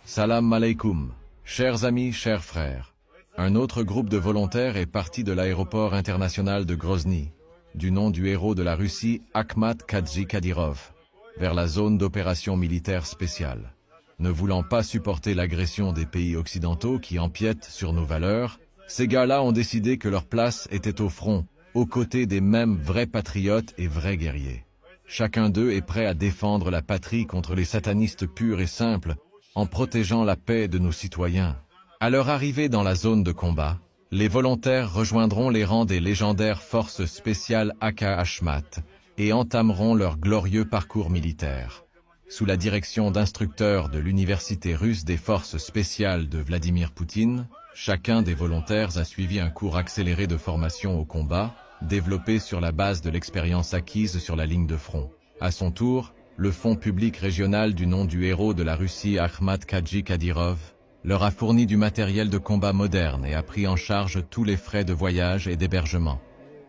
Salam alaikum, chers amis, chers frères. Un autre groupe de volontaires est parti de l'aéroport international de Grozny, du nom du héros de la Russie, Akhmat Kadji Kadyrov, vers la zone d'opération militaire spéciale. Ne voulant pas supporter l'agression des pays occidentaux qui empiètent sur nos valeurs, ces gars-là ont décidé que leur place était au front, aux côtés des mêmes vrais patriotes et vrais guerriers. Chacun d'eux est prêt à défendre la patrie contre les satanistes purs et simples, en protégeant la paix de nos citoyens. À leur arrivée dans la zone de combat, les volontaires rejoindront les rangs des légendaires forces spéciales AK-Hachmat et entameront leur glorieux parcours militaire. Sous la direction d'instructeurs de l'université russe des forces spéciales de Vladimir Poutine, chacun des volontaires a suivi un cours accéléré de formation au combat, développé sur la base de l'expérience acquise sur la ligne de front. À son tour, le fonds public régional du nom du héros de la Russie Akhmat Kadji Kadyrov leur a fourni du matériel de combat moderne et a pris en charge tous les frais de voyage et d'hébergement.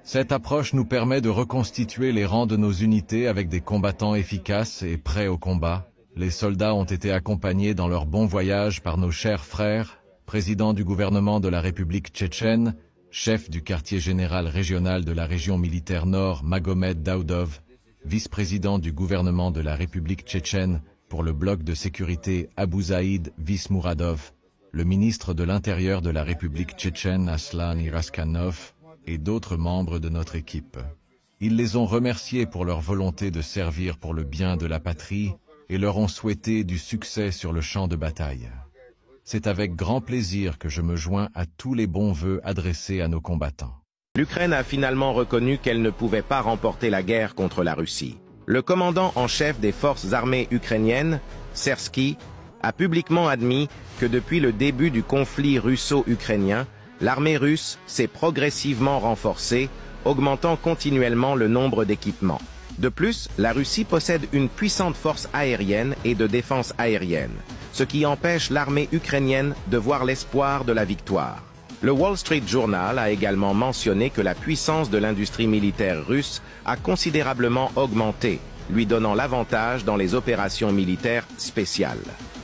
Cette approche nous permet de reconstituer les rangs de nos unités avec des combattants efficaces et prêts au combat. Les soldats ont été accompagnés dans leur bon voyage par nos chers frères, président du gouvernement de la République tchétchène, chef du quartier général régional de la région militaire Nord Magomed Daudov, vice-président du gouvernement de la République tchétchène pour le bloc de sécurité Abouzaïd Vismuradov, le ministre de l'Intérieur de la République tchétchène Aslan Iraskanov et d'autres membres de notre équipe. Ils les ont remerciés pour leur volonté de servir pour le bien de la patrie et leur ont souhaité du succès sur le champ de bataille. C'est avec grand plaisir que je me joins à tous les bons vœux adressés à nos combattants. L'Ukraine a finalement reconnu qu'elle ne pouvait pas remporter la guerre contre la Russie. Le commandant en chef des forces armées ukrainiennes, Sersky, a publiquement admis que depuis le début du conflit russo-ukrainien, l'armée russe s'est progressivement renforcée, augmentant continuellement le nombre d'équipements. De plus, la Russie possède une puissante force aérienne et de défense aérienne, ce qui empêche l'armée ukrainienne de voir l'espoir de la victoire. Le Wall Street Journal a également mentionné que la puissance de l'industrie militaire russe a considérablement augmenté, lui donnant l'avantage dans les opérations militaires spéciales.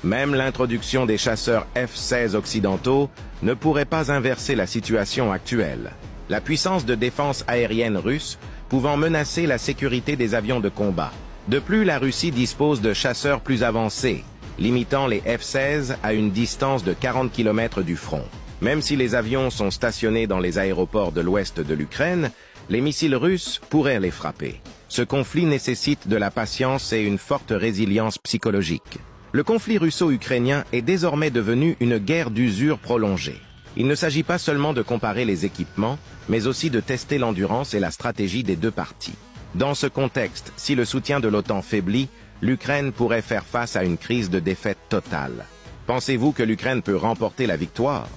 Même l'introduction des chasseurs F-16 occidentaux ne pourrait pas inverser la situation actuelle. La puissance de défense aérienne russe pouvant menacer la sécurité des avions de combat. De plus, la Russie dispose de chasseurs plus avancés, limitant les F-16 à une distance de 40 km du front. Même si les avions sont stationnés dans les aéroports de l'ouest de l'Ukraine, les missiles russes pourraient les frapper. Ce conflit nécessite de la patience et une forte résilience psychologique. Le conflit russo-ukrainien est désormais devenu une guerre d'usure prolongée. Il ne s'agit pas seulement de comparer les équipements, mais aussi de tester l'endurance et la stratégie des deux parties. Dans ce contexte, si le soutien de l'OTAN faiblit, l'Ukraine pourrait faire face à une crise de défaite totale. Pensez-vous que l'Ukraine peut remporter la victoire ?